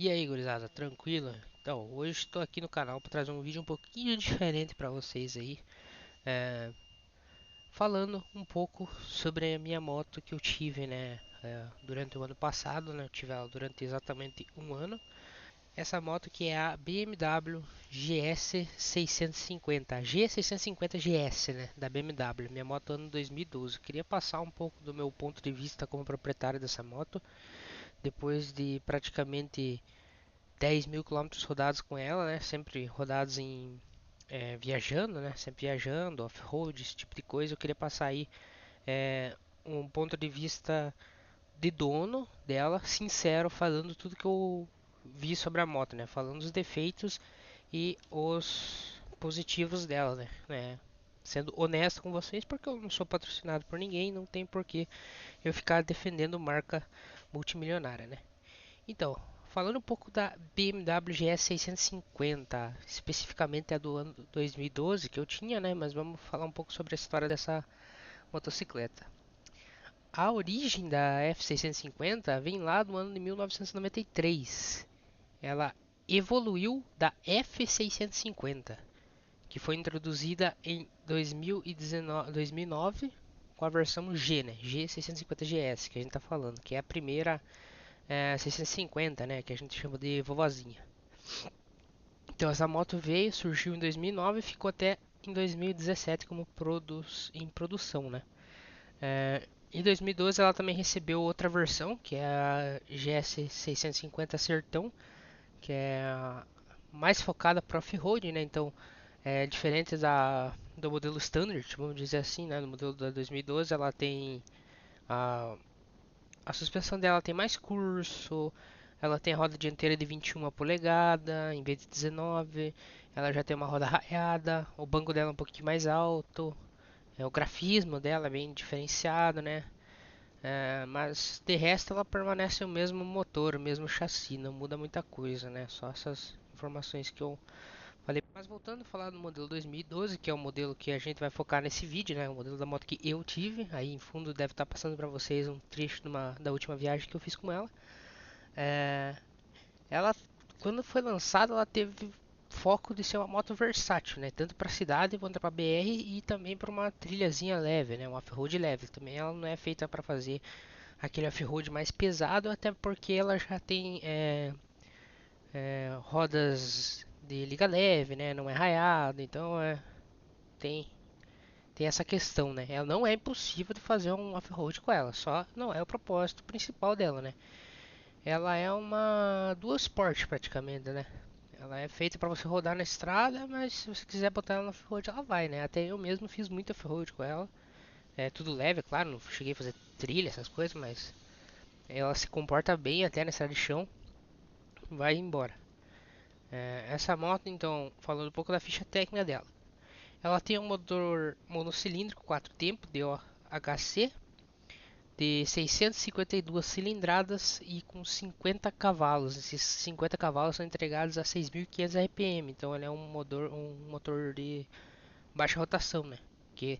E aí, gurizada, tranquilo? Então, hoje estou aqui no canal para trazer um vídeo um pouquinho diferente para vocês aí, é, falando um pouco sobre a minha moto que eu tive, né, durante o ano passado, né, eu tive ela durante exatamente um ano. Essa moto que é a BMW GS 650, G650 GS, né, da BMW, minha moto ano 2012. Eu queria passar um pouco do meu ponto de vista como proprietário dessa moto, depois de praticamente 10 mil quilômetros rodados com ela, né? Sempre rodados em viajando, né? Sempre viajando, off-road, esse tipo de coisa. Eu queria passar aí é, um ponto de vista de dono dela, sincero, falando tudo que eu vi sobre a moto, né? Falando os defeitos e os positivos dela, né? Sendo honesto com vocês, porque eu não sou patrocinado por ninguém, não tem porquê eu ficar defendendo marca multimilionária, né? Então, falando um pouco da BMW GS 650, especificamente a do ano 2012 que eu tinha, né? Mas vamos falar um pouco sobre a história dessa motocicleta. A origem da F650 vem lá do ano de 1993. Ela evoluiu da F650, que foi introduzida em 2009 com a versão G, né? G650 GS, que a gente está falando, que é a primeira 650, né, que a gente chama de vovozinha. Então essa moto veio, surgiu em 2009 e ficou até em 2017 como em produção, né? Em 2012 ela também recebeu outra versão, que é a GS 650 Sertão, que é mais focada para off-road, né? Então é diferente do modelo Standard, vamos dizer assim, né? No modelo da 2012 ela tem a, a suspensão dela tem mais curso, ela tem a roda dianteira de 21 polegadas em vez de 19. Ela já tem uma roda raiada, o banco dela é um pouquinho mais alto, o grafismo dela é bem diferenciado, né? Mas de resto ela permanece o mesmo motor, o mesmo chassi, não muda muita coisa, né? Só essas informações que eu falei. Mas voltando a falar do modelo 2012, que é o modelo que a gente vai focar nesse vídeo, né? O modelo da moto que eu tive. Aí em fundo deve estar passando para vocês um trecho da última viagem que eu fiz com ela. É, ela, quando foi lançada, ela teve foco de ser uma moto versátil, né? Tanto para cidade quanto para BR e também para uma trilhazinha leve, né? Um off-road leve. Também ela não é feita para fazer aquele off-road mais pesado, até porque ela já tem rodas de liga leve, né? Não é raiado, então tem tem essa questão, né? Ela não é impossível de fazer um off-road com ela, só não é o propósito principal dela, né? Ela é uma duas sport praticamente, né? Ela é feita para você rodar na estrada, mas se você quiser botar ela no off-road, ela vai, né? Até eu mesmo fiz muito off-road com ela. É tudo leve, é claro, não cheguei a fazer trilha, essas coisas, mas ela se comporta bem até na estrada de chão, vai embora. Essa moto, então, falando um pouco da ficha técnica dela. Ela tem um motor monocilíndrico 4 tempos, DOHC, de 652 cilindradas e com 50 cavalos. Esses 50 cavalos são entregados a 6.500 RPM, então ele é um motor de baixa rotação, né? Que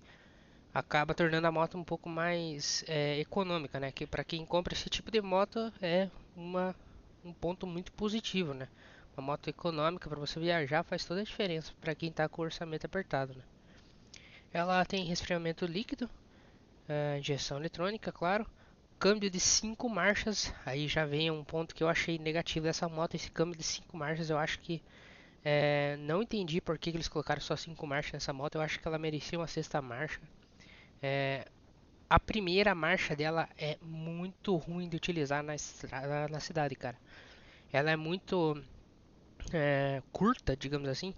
acaba tornando a moto um pouco mais econômica, né? Que para quem compra esse tipo de moto é um ponto muito positivo, né? Uma moto econômica para você viajar faz toda a diferença para quem está com o orçamento apertado, né? Ela tem resfriamento líquido, injeção eletrônica, claro. Câmbio de 5 marchas, aí já vem um ponto que eu achei negativo dessa moto. Esse câmbio de 5 marchas, eu acho que não entendi por que eles colocaram só 5 marchas nessa moto. Eu acho que ela merecia uma sexta marcha. É, a primeira marcha dela é muito ruim de utilizar na estrada, na cidade, cara. Ela é muito curta, digamos assim.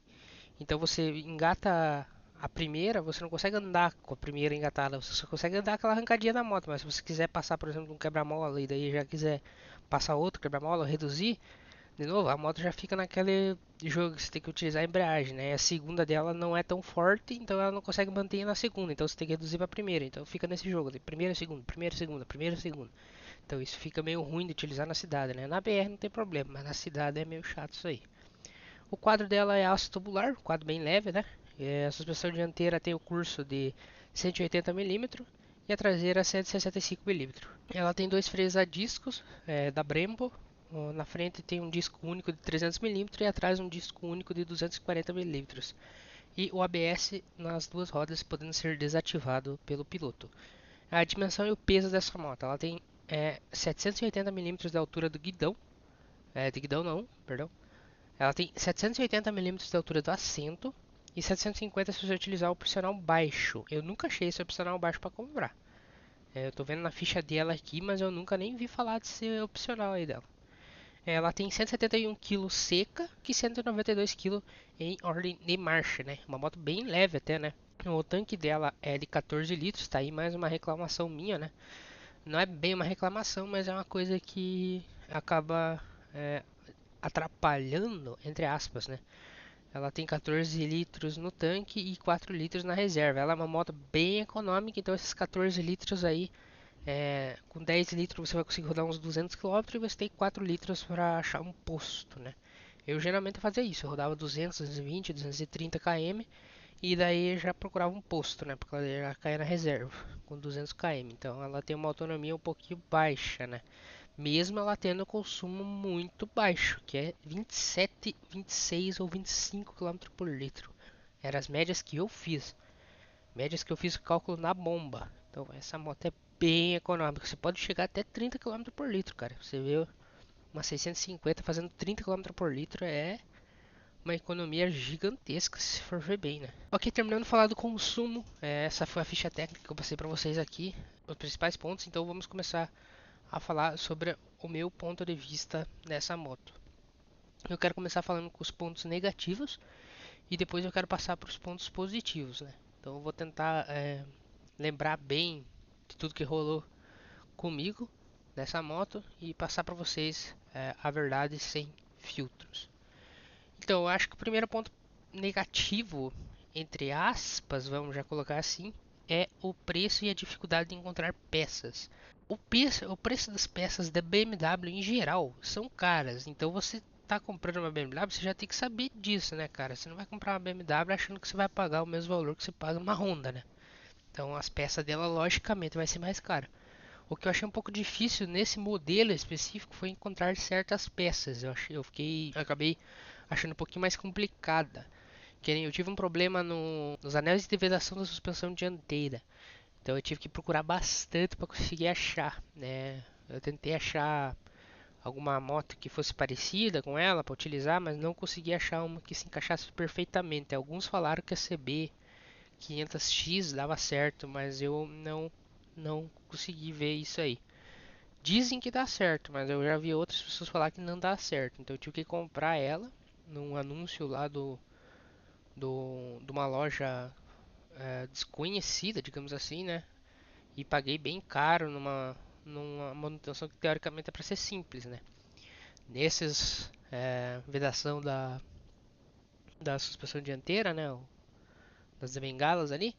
Então você engata a primeira, você não consegue andar com a primeira engatada, você só consegue andar aquela arrancadinha da moto. Mas se você quiser passar, por exemplo, um quebra-mola e daí já quiser passar outro quebra-mola, reduzir, de novo, a moto já fica naquele jogo que você tem que utilizar a embreagem, né? A segunda dela não é tão forte, então ela não consegue manter na segunda, então você tem que reduzir para a primeira. Então fica nesse jogo, de primeira, segunda, primeira, segunda, primeira, segunda. Então isso fica meio ruim de utilizar na cidade, né? Na BR não tem problema, mas na cidade é meio chato isso aí. O quadro dela é aço tubular, quadro bem leve, né? A suspensão dianteira tem o curso de 180 milímetros e a traseira 165 milímetros. Ela tem dois freios a discos da Brembo, Na frente tem um disco único de 300 milímetros e atrás um disco único de 240 milímetros. E o ABS nas duas rodas podendo ser desativado pelo piloto. A dimensão e o peso dessa moto, ela tem 780 milímetros de altura do guidão, de guidão não, perdão. Ela tem 780 milímetros de altura do assento e 750 se você utilizar o opcional baixo. Eu nunca achei esse opcional baixo para comprar. Eu tô vendo na ficha dela aqui, mas eu nunca nem vi falar desse opcional aí dela. Ela tem 171 kg seca e 192 kg em ordem de marcha, né? Uma moto bem leve até, né? O tanque dela é de 14 litros, tá aí mais uma reclamação minha, né? Não é bem uma reclamação, mas é uma coisa que acaba é, atrapalhando, entre aspas, né? Ela tem 14 litros no tanque e 4 litros na reserva. Ela é uma moto bem econômica, então esses 14 litros aí, com 10 litros você vai conseguir rodar uns 200 km e você tem 4 litros para achar um posto, né? Eu geralmente fazia isso, eu rodava 200, 220, 230 km e daí já procurava um posto, né? Porque ela já caía na reserva com 200 km. Então ela tem uma autonomia um pouquinho baixa, né? Mesmo ela tendo consumo muito baixo, que é 27, 26 ou 25 km por litro. Eram as médias que eu fiz. Médias que eu fiz o cálculo na bomba. Então essa moto é bem econômica. Você pode chegar até 30 km por litro, cara. Você vê uma 650 fazendo 30 km por litro é uma economia gigantesca se for ver bem, né? Ok, terminando de falar do consumo, essa foi a ficha técnica que eu passei para vocês aqui, os principais pontos. Então vamos começar a falar sobre o meu ponto de vista nessa moto. Eu quero começar falando com os pontos negativos e depois eu quero passar para os pontos positivos, né? Então eu vou tentar lembrar bem de tudo que rolou comigo nessa moto e passar para vocês a verdade sem filtros. Então eu acho que o primeiro ponto negativo, entre aspas, vamos já colocar assim, é o preço e a dificuldade de encontrar peças. O preço das peças da BMW em geral são caras, então você tá comprando uma BMW, você já tem que saber disso, né, cara? Você não vai comprar uma BMW achando que você vai pagar o mesmo valor que você paga numa Honda, né? Então as peças dela logicamente vai ser mais cara. O que eu achei um pouco difícil nesse modelo específico foi encontrar certas peças. Eu acabei achando um pouquinho mais complicada. Que nem eu tive um problema nos anéis de vedação da suspensão dianteira. Então eu tive que procurar bastante para conseguir achar, né? Eu tentei achar alguma moto que fosse parecida com ela para utilizar, mas não consegui achar uma que se encaixasse perfeitamente. Alguns falaram que a CB 500X dava certo, mas eu não consegui ver isso aí. Dizem que dá certo, mas eu já vi outras pessoas falar que não dá certo. Então eu tive que comprar ela num anúncio lá de uma loja desconhecida, digamos assim, né? E paguei bem caro numa manutenção que teoricamente é para ser simples, né? Nesses vedação da suspensão dianteira, né? Das bengalas ali,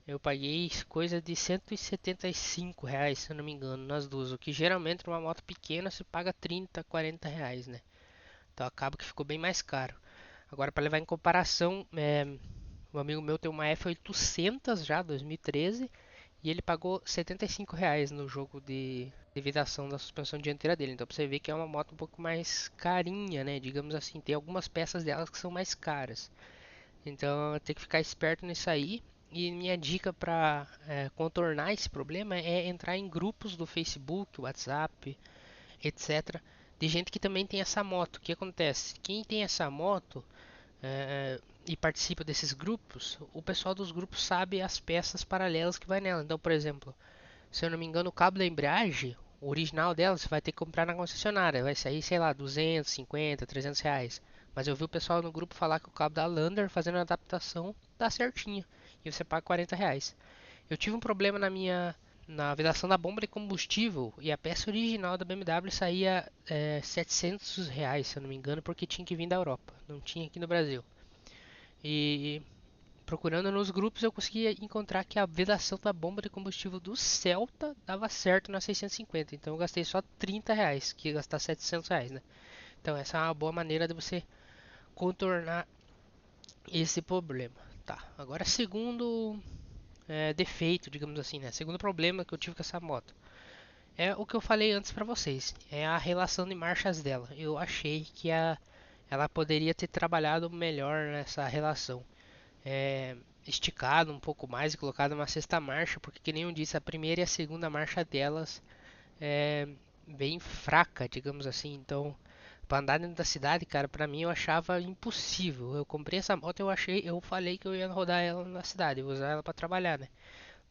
eu paguei coisa de R$ 175, se eu não me engano, nas duas. O que geralmente numa moto pequena se paga 30, R$ 40, né? Então acaba que ficou bem mais caro. Agora, para levar em comparação, um amigo meu tem uma F800 já, 2013, e ele pagou R$ 75 no jogo de vibração da suspensão dianteira dele. Então, pra você ver que é uma moto um pouco mais carinha, né? Digamos assim, tem algumas peças delas que são mais caras. Então, tem que ficar esperto nisso aí. E minha dica para contornar esse problema é entrar em grupos do Facebook, WhatsApp, etc. De gente que também tem essa moto. O que acontece? Quem tem essa moto e participa desses grupos, o pessoal dos grupos sabe as peças paralelas que vai nela. Então, por exemplo, se eu não me engano, o cabo da embreagem, o original dela, você vai ter que comprar na concessionária. Vai sair, sei lá, 250, R$ 300. Mas eu vi o pessoal no grupo falar que o cabo da Lander, fazendo a adaptação, dá certinho. E você paga R$ 40. Eu tive um problema na vedação da bomba de combustível e a peça original da BMW saía R$ 700, se eu não me engano, porque tinha que vir da Europa, não tinha aqui no Brasil. E procurando nos grupos eu conseguia encontrar que a vedação da bomba de combustível do Celta dava certo na 650. Então eu gastei só R$ 30, que ia gastar R$ 700, né? Então essa é uma boa maneira de você contornar esse problema. Tá, agora segundo defeito, digamos assim, né? Segundo problema que eu tive com essa moto. É o que eu falei antes pra vocês, é a relação de marchas dela. Eu achei que ela poderia ter trabalhado melhor nessa relação. É, esticado um pouco mais e colocado uma sexta marcha, porque que nem eu disse, a primeira e a segunda marcha delas é bem fraca, digamos assim. Então, para andar dentro da cidade, cara, pra mim eu achava impossível. Eu comprei essa moto, eu falei que eu ia rodar ela na cidade, usar ela para trabalhar, né?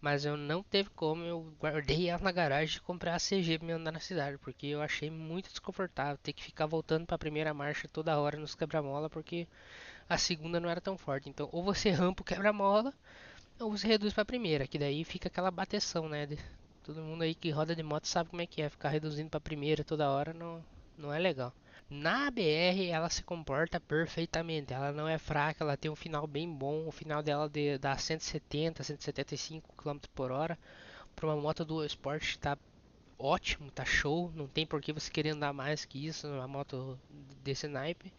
Mas eu não teve como, eu guardei ela na garagem e comprei a CG pra me andar na cidade, porque eu achei muito desconfortável ter que ficar voltando para a primeira marcha toda hora nos quebra-mola, porque a segunda não era tão forte. Então, ou você rampa o quebra-mola, ou você reduz para a primeira, que daí fica aquela bateção, né? Todo mundo aí que roda de moto sabe como é que é, ficar reduzindo para a primeira toda hora não é legal. Na BR ela se comporta perfeitamente, ela não é fraca, ela tem um final bem bom, o final dela dá 170, 175 km por hora. Para uma moto do Sport tá ótimo, tá show, não tem por que você querer andar mais que isso numa moto desse naipe.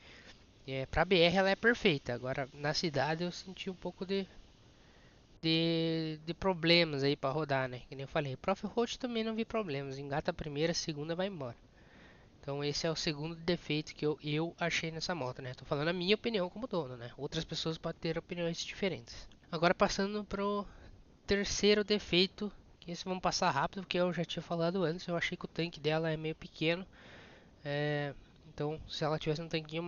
Pra BR ela é perfeita, agora na cidade eu senti um pouco de problemas aí para rodar, né? Que nem eu falei, pro off-road também não vi problemas, engata a primeira, a segunda vai embora. Então esse é o segundo defeito que eu achei nessa moto, né? Tô falando a minha opinião como dono, né? Outras pessoas podem ter opiniões diferentes. Agora passando pro terceiro defeito, que esse vamos passar rápido, porque eu já tinha falado antes, eu achei que o tanque dela é meio pequeno. É, então se ela tivesse um tanquinho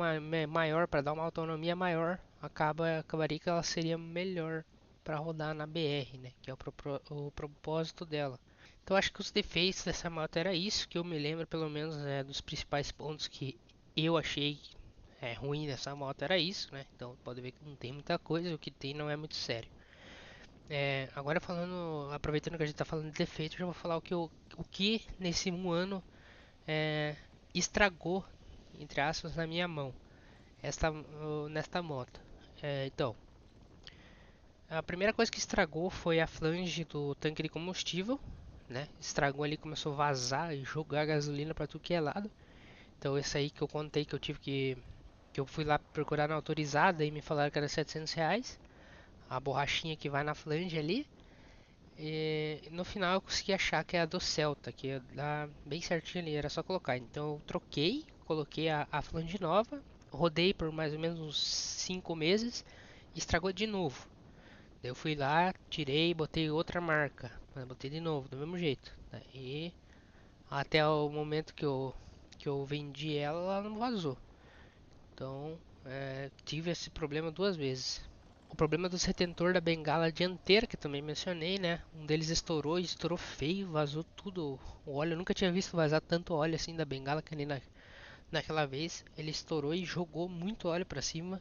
maior para dar uma autonomia maior, acabaria que ela seria melhor para rodar na BR, né? Que é o propósito dela. Então acho que os defeitos dessa moto era isso, que eu me lembro pelo menos dos principais pontos que eu achei ruim nessa moto era isso, né? Então pode ver que não tem muita coisa, o que tem não é muito sério. Agora falando, aproveitando que a gente está falando de defeito, já vou falar o que nesse um ano é, estragou, entre aspas, na minha mão, nesta moto. Então, a primeira coisa que estragou foi a flange do tanque de combustível, né? Estragou ali, começou a vazar e jogar gasolina para tudo que é lado. Então esse aí que eu contei que eu fui lá procurar na autorizada e me falaram que era R$ 700, a borrachinha que vai na flange ali. E no final eu consegui achar que é a do Celta, que dá bem certinho ali, era só colocar. Então eu troquei, coloquei a flange nova, rodei por mais ou menos uns 5 meses e estragou de novo. Daí eu fui lá, tirei, botei outra marca, mas botei de novo, do mesmo jeito. Daí até o momento que eu vendi ela, ela não vazou. Então tive esse problema duas vezes. O problema dos retentor da bengala dianteira, que também mencionei, né? Um deles estourou e estourou feio, vazou tudo o óleo. Eu nunca tinha visto vazar tanto óleo assim da bengala que nem naquela vez. Ele estourou e jogou muito óleo para cima.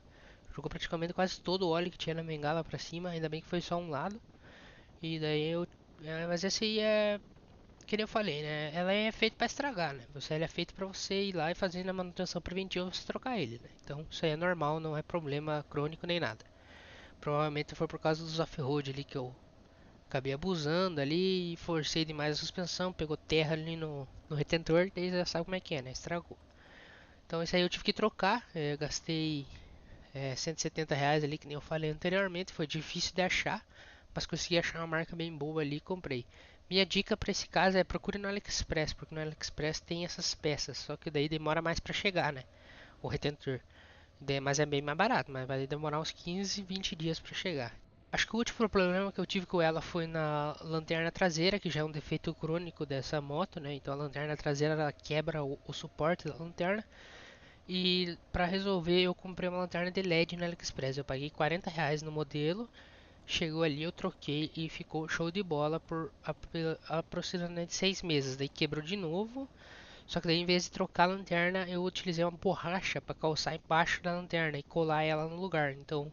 Jogou praticamente quase todo o óleo que tinha na bengala para cima. Ainda bem que foi só um lado. E daí eu. Mas esse aí que nem eu falei, né? Ela é feita para estragar, né? Ele é feito para você ir lá e fazer na manutenção preventiva você trocar ele, né? Então isso aí é normal, não é problema crônico nem nada. Provavelmente foi por causa dos off-road ali que eu acabei abusando ali e forcei demais a suspensão, pegou terra ali no retentor, daí já sabe como é que é, né? Estragou. Então isso aí eu tive que trocar, gastei R$ 170 ali, que nem eu falei anteriormente, foi difícil de achar, mas consegui achar uma marca bem boa ali e comprei. Minha dica para esse caso é procure no AliExpress, porque no AliExpress tem essas peças, só que daí demora mais para chegar, né? O retentor. Mas é bem mais barato, mas vai demorar uns 15, 20 dias para chegar. Acho que o último problema que eu tive com ela foi na lanterna traseira, que já é um defeito crônico dessa moto, né? Então a lanterna traseira ela quebra o suporte da lanterna. E para resolver eu comprei uma lanterna de LED no AliExpress. Eu paguei R$ 40 no modelo. Chegou ali, eu troquei e ficou show de bola por aproximadamente 6 meses. Daí quebrou de novo. Só que daí em vez de trocar a lanterna, eu utilizei uma borracha para calçar embaixo da lanterna e colar ela no lugar. Então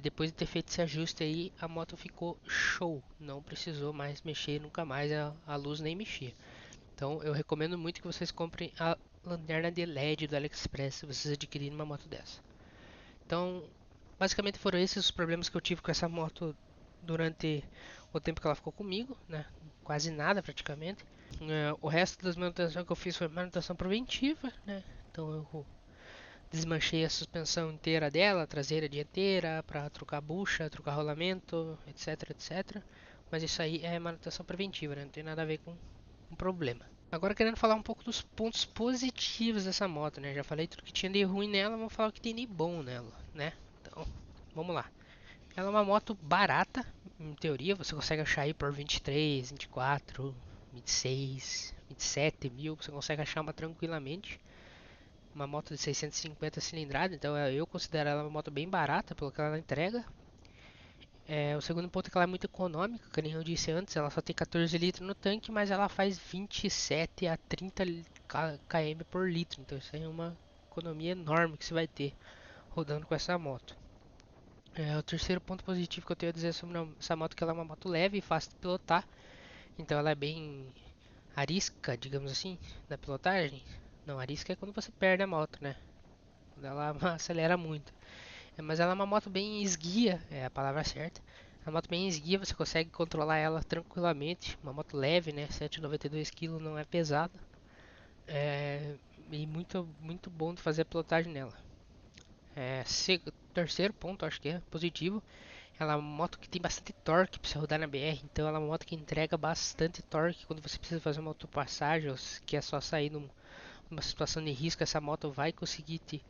depois de ter feito esse ajuste aí, a moto ficou show. Não precisou mais mexer, nunca mais a luz nem mexia. Então eu recomendo muito que vocês comprem a lanterna de LED do AliExpress se vocês adquirirem uma moto dessa. Então, basicamente foram esses os problemas que eu tive com essa moto durante o tempo que ela ficou comigo, né? Quase nada praticamente. O resto das manutenções que eu fiz foi manutenção preventiva, né? Então eu desmanchei a suspensão inteira dela, traseira, dianteira, para trocar bucha, trocar rolamento, etc, etc. Mas isso aí é manutenção preventiva, né? Não tem nada a ver com um problema. Agora querendo falar um pouco dos pontos positivos dessa moto, né? Já falei tudo que tinha de ruim nela, vou falar o que tem de bom nela, né? Então, vamos lá. Ela é uma moto barata, em teoria, você consegue achar aí por 23, 24, 26, 27 mil, você consegue achar uma tranquilamente. Uma moto de 650 cilindradas, então eu considero ela uma moto bem barata pelo que ela entrega. O segundo ponto é que ela é muito econômica, como eu disse antes, ela só tem 14 litros no tanque, mas ela faz 27 a 30 km por litro, então isso aí é uma economia enorme que você vai ter rodando com essa moto. O terceiro ponto positivo que eu tenho a dizer sobre essa moto é que ela é uma moto leve e fácil de pilotar, então ela é bem arisca, digamos assim, na pilotagem. Não, arisca é quando você perde a moto, né? Quando ela acelera muito. Mas ela é uma moto bem esguia, é a palavra certa. É uma moto bem esguia, você consegue controlar ela tranquilamente. Uma moto leve, né? 792 kg não é pesada. É, e muito bom de fazer a pilotagem nela. Terceiro ponto, acho que é positivo. Ela é uma moto que tem bastante torque para você rodar na BR. Então ela é uma moto que entrega bastante torque quando você precisa fazer uma ultrapassagem ou se quer só sair numa situação de risco. Essa moto vai conseguir te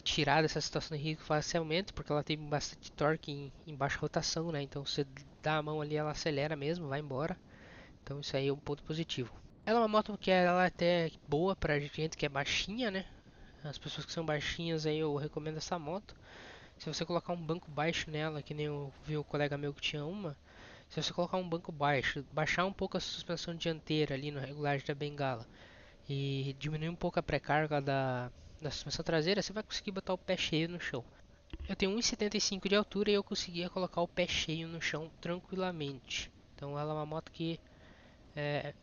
tirar dessa situação de risco facilmente, porque ela tem bastante torque em baixa rotação, né? Então você dá a mão ali, ela acelera mesmo, vai embora. Então isso aí é um ponto positivo. Ela é uma moto que ela é até boa pra gente que é baixinha, né? As pessoas que são baixinhas aí eu recomendo essa moto. Se você colocar um banco baixo nela, que nem eu vi o colega meu que tinha uma, se você colocar um banco baixo, baixar um pouco a suspensão dianteira ali no regulagem da bengala e diminuir um pouco a pré-carga da suspensão traseira, você vai conseguir botar o pé cheio no chão. Eu tenho 1,75 de altura e eu conseguia colocar o pé cheio no chão tranquilamente. Então ela é uma moto que é,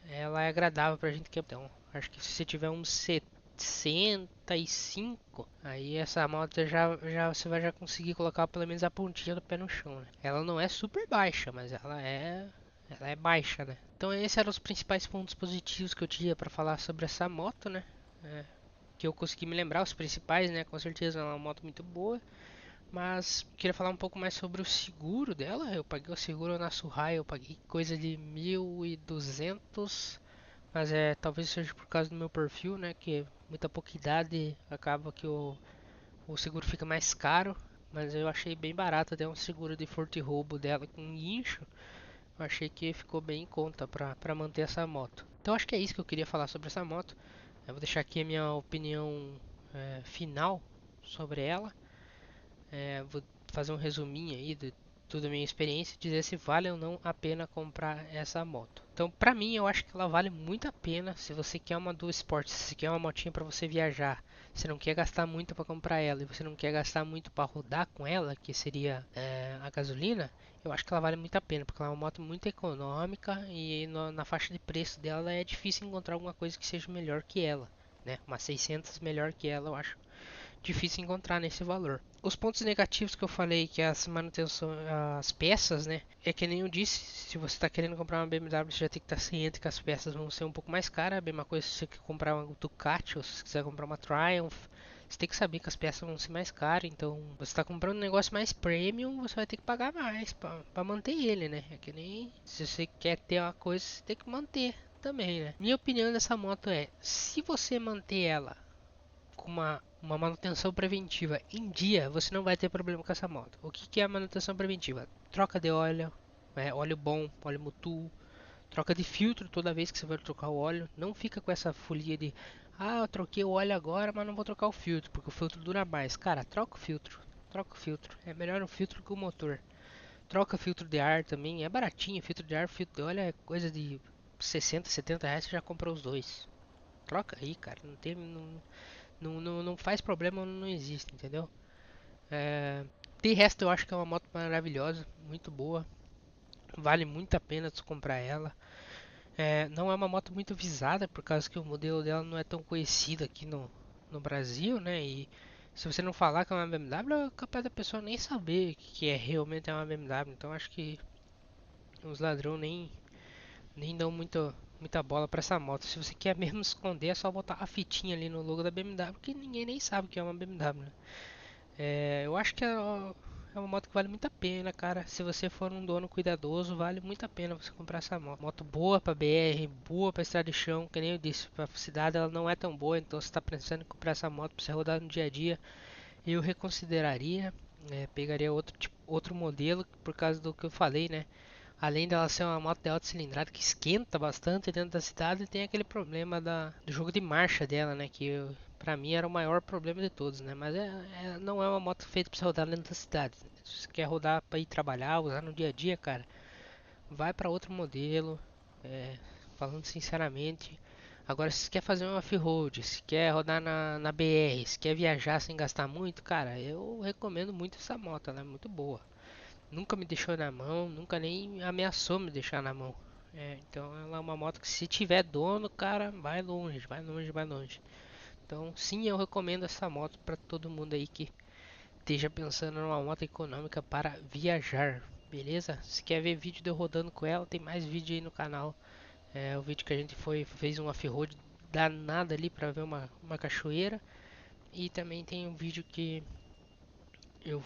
ela é agradável pra gente que é. Então, acho que se você tiver uns 65, aí essa moto já você vai já conseguir colocar pelo menos a pontinha do pé no chão, né? Ela não é super baixa, mas ela é baixa, né? Então esses eram os principais pontos positivos que eu tinha para falar sobre essa moto, né? É, que eu consegui me lembrar os principais, né? Com certeza é uma moto muito boa. Mas queria falar um pouco mais sobre o seguro dela. Eu paguei o seguro na Suhai, eu paguei coisa de 1.200, mas talvez seja por causa do meu perfil, né? Que muita pouca idade acaba que o seguro fica mais caro. Mas eu achei bem barato até um seguro de furto e roubo dela com guincho. Eu achei que ficou bem em conta para manter essa moto. Então acho que é isso que eu queria falar sobre essa moto. Eu vou deixar aqui a minha opinião final sobre ela. Vou fazer um resuminho aí de toda a minha experiência e dizer se vale ou não a pena comprar essa moto. Então, pra mim, eu acho que ela vale muito a pena se você quer uma dual sport, se você quer uma motinha para você viajar, você não quer gastar muito para comprar ela e você não quer gastar muito para rodar com ela, que seria a gasolina. Eu acho que ela vale muito a pena, porque ela é uma moto muito econômica e na faixa de preço dela é difícil encontrar alguma coisa que seja melhor que ela, né? Uma 600 melhor que ela, eu acho difícil encontrar nesse valor. Os pontos negativos que eu falei, que é as manutenção, as peças, né? É que nem eu disse, se você está querendo comprar uma BMW, você já tem que estar ciente que as peças vão ser um pouco mais caras. A mesma coisa se você quer comprar uma Ducati ou se você quiser comprar uma Triumph. Você tem que saber que as peças vão ser mais caras, então você está comprando um negócio mais premium, você vai ter que pagar mais para manter ele, né? É que nem se você quer ter uma coisa, você tem que manter também, né? Minha opinião dessa moto é, se você manter ela com uma manutenção preventiva em dia, você não vai ter problema com essa moto. O que é a manutenção preventiva? Troca de óleo, óleo bom, óleo Motul, troca de filtro toda vez que você vai trocar o óleo. Não fica com essa folia de eu troquei o óleo agora, mas não vou trocar o filtro, porque o filtro dura mais. Cara, troca o filtro. Troca o filtro. É melhor o filtro que o motor. Troca filtro de ar também. É baratinho. Filtro de ar, filtro de óleo é coisa de 60, 70 reais. Você já comprou os dois. Troca aí, cara. Não faz problema, não existe, entendeu? De resto, eu acho que é uma moto maravilhosa, muito boa. Vale muito a pena tu comprar ela. Não é uma moto muito visada, por causa que o modelo dela não é tão conhecido aqui no Brasil, né? E se você não falar que é uma BMW, é capaz da pessoa nem saber que realmente é uma BMW. Então acho que os ladrões nem dão muita bola para essa moto. Se você quer mesmo esconder, é só botar a fitinha ali no logo da BMW, que ninguém nem sabe que é uma BMW, né? Eu acho que é uma moto que vale muito a pena, cara. Se você for um dono cuidadoso, vale muito a pena você comprar essa moto. Moto boa pra BR, boa pra estrada de chão, que nem eu disse, pra cidade ela não é tão boa, então você tá pensando em comprar essa moto pra você rodar no dia a dia, eu reconsideraria, pegaria outro tipo, outro modelo, por causa do que eu falei, né? Além dela ser uma moto de alta cilindrada que esquenta bastante dentro da cidade, tem aquele problema do jogo de marcha dela, né? Pra mim era o maior problema de todos, né? Mas não é uma moto feita pra você rodar dentro da cidade. Se você quer rodar pra ir trabalhar, usar no dia a dia, cara, vai pra outro modelo. É, falando sinceramente. Agora, se você quer fazer um off-road, se quer rodar na BR, se quer viajar sem gastar muito, cara, eu recomendo muito essa moto, ela é muito boa. Nunca me deixou na mão, nunca nem ameaçou me deixar na mão. Então ela é uma moto que se tiver dono, cara, vai longe, vai longe, vai longe. Então sim, eu recomendo essa moto para todo mundo aí que esteja pensando numa moto econômica para viajar, beleza? Se quer ver vídeo de eu rodando com ela, tem mais vídeo aí no canal. O vídeo que a gente fez um off-road danado ali para ver uma cachoeira. E também tem um vídeo que eu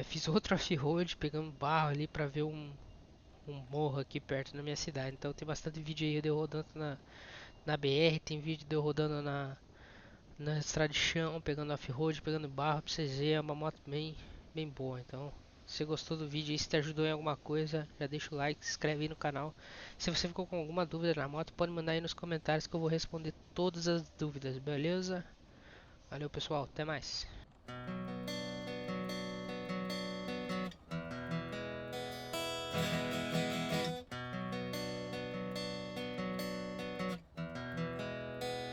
fiz outro off-road pegando barro ali para ver um morro aqui perto da minha cidade. Então tem bastante vídeo aí de eu rodando na BR, tem vídeo de eu rodando na estrada de chão, pegando off-road, pegando barro pra vocês verem, é uma moto bem boa. Então, se você gostou do vídeo e se te ajudou em alguma coisa, já deixa o like, se inscreve aí no canal. Se você ficou com alguma dúvida na moto, pode mandar aí nos comentários que eu vou responder todas as dúvidas, beleza? Valeu pessoal, até mais.